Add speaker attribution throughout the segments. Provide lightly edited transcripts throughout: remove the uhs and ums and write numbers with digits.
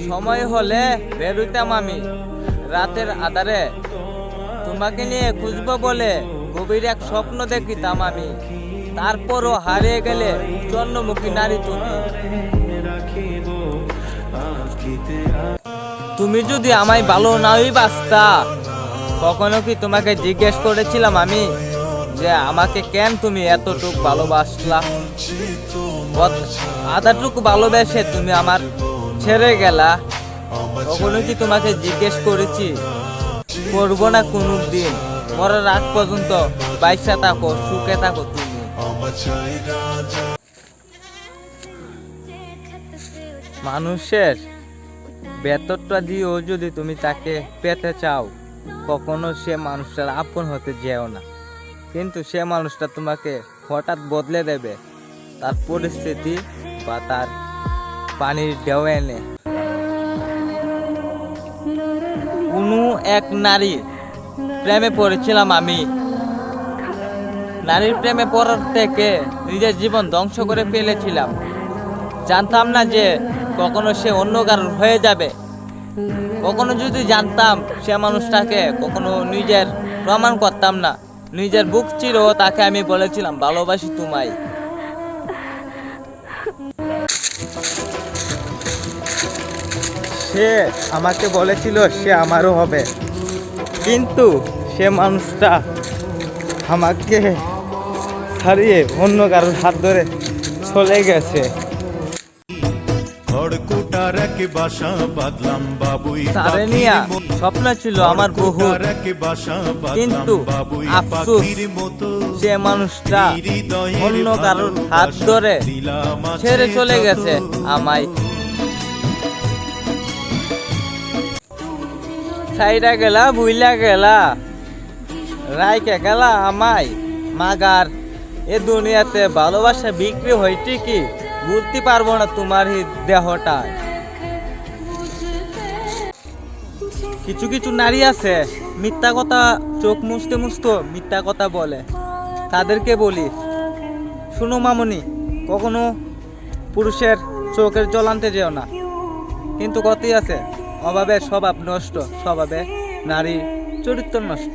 Speaker 1: সময় হলে বেরোতাম আমি রাতের আধারে, তোমাকে নিয়ে খুঁজবো বলে গভীর এক স্বপ্ন দেখিতাম আমি। তারপরও হারিয়ে গেলে জন্মমুখী নারী তুমি। তুমি যদি আমায় ভালো নাই বাসতা, কখনো কি তোমাকে জিজ্ঞেস করেছিলাম আমি যে আমাকে কেন তুমি এতটুকু ভালোবাসলা? আধাটুকু ভালোবেসে তুমি আমার ছেড়ে গেলা। কখনো কি তোমাকে জিজ্ঞেস করেছি? করবো না কোনো দিন। মরার আগ পর্যন্ত বাইসা থাকো, সুখে থাকো তুমি। মানুষের ভেতরটা দিয়েও যদি তুমি তাকে পেতে চাও, কখনো সে মানুষটার আপন হতে যেও না। কিন্তু সে মানুষটা তোমাকে হঠাৎ বদলে দেবে, তার পরিস্থিতি বা তার পানির ঢেউ এনে। কোনো এক নারী প্রেমে পড়েছিলাম আমি। নারীর প্রেমে পড়ার থেকে নিজের জীবন ধ্বংস করে ফেলেছিলাম। জানতাম না যে কখনো সে অন্য কারোর হয়ে যাবে। কখনো যদি জানতাম সে মানুষটাকে কখনো নিজের প্রমাণ করতাম না। নিজের বুক চিরেও তাকে আমি বলেছিলাম ভালোবাসি তোমায়। সে আমাকে বলেছিল সে আমারও হবে, কিন্তু সে মানুষটা আমাকে ছাড়িয়ে অন্য কারোর হাত ধরে চলে গেছে। স্বপ্ন ছিল আমার বহু, কিন্তু আফসোস সে মানুষটা অন্য কারোর হাত ধরে ছেড়ে চলে গেছে আমায়। ছাইরা গেলা, ভুইলা গেলা, রাইকে গেলা আমায় মাগার। এ দুনিয়াতে ভালোবাসা বিক্রি হয় ঠিকই, বুঝতে পারবো না তোমার দেহটা। কিছু কিছু নারী আছে মিথ্যা কথা, চোখ মুছতে মুছতে মিথ্যা কথা বলে। তাদেরকে বলি, শুনো মামুনি, কখনো পুরুষের চোখের জল আনতে যেও না। কিন্তু কথাই আছে, অভাবে স্বভাব নষ্ট, স্বভাবে নারী চরিত্র নষ্ট।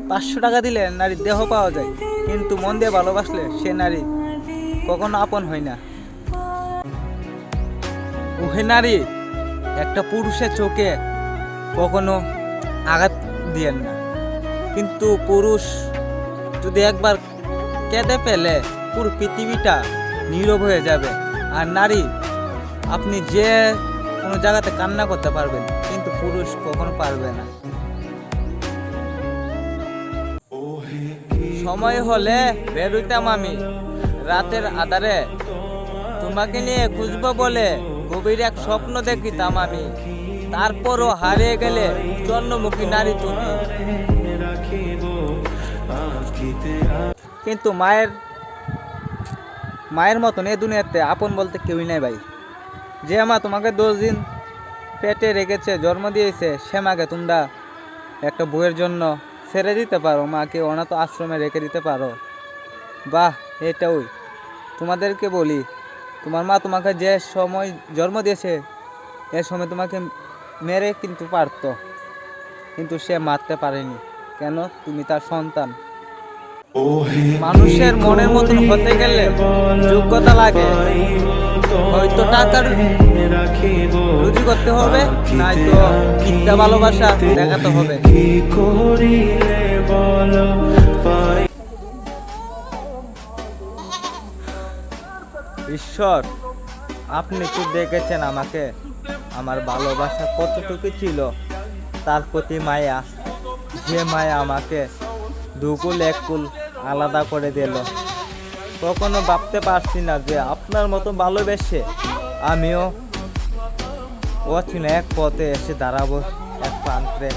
Speaker 1: 500 টাকা দিলে নারীর দেহ পাওয়া যায়, কিন্তু মন দিয়ে ভালোবাসলে সে নারী কখনো আপন হয় না। ওহে নারী একটা পুরুষের চোখে কখনো আঘাত দিয়েন না। কিন্তু পুরুষ যদি একবার কেঁদে ফেলে পুরো পৃথিবীটা নীরব হয়ে যাবে। আর নারী, আপনি যে কোনো জায়গাতে কান্না করতে পারবেন, কিন্তু পুরুষ কখনো পারবে না। সময় হলে বেরোতাম আমি রাতের আধারে, তোমাকে নিয়ে খুঁজবো বলে গভীর এক স্বপ্ন দেখিতাম আমি। তারপরও হারিয়ে গেলে জন্মমুখী নারী তুমি। কিন্তু মায়ের মতন এ দুনিয়াতে আপন বলতে কেউই নাই ভাই। যে মা তোমাকে 10 দিন পেটে রেখেছে, জন্ম দিয়েছে, সে মাকে তোমরা একটা বউয়ের জন্য ছেড়ে দিতে পারো, মাকে অনাথ আশ্রমে রেখে দিতে পারো। বাহ, এটাই তোমাদেরকে বলি, তোমার মা তোমাকে যে সময় জন্ম দিয়েছে এ সময় তোমাকে মেরে কিন্তু পারতো, কিন্তু সে মারতে পারেনি। কেন? তুমি তার সন্তান। মানুষের মনের মতন হতে গেলে যোগ্যতা লাগে। হয়তো টাকার রুজি করতে হবে, নয়তো মিথ্যা ভালোবাসা দেখাতে হবে। ঈশ্বর, আপনি কি দেখেছেন আমাকে? আমার ভালোবাসা কতটুকু ছিল, তার প্রতি মায়া, যে মায়া আমাকে দুকুল এককুল আলাদা করে দিল। কখনো ভাবতে পারছি না যে আপনার মতো ভালোবেসে আমিও অচিনা এক পথে এসে দাঁড়াবো এক প্রান্তে।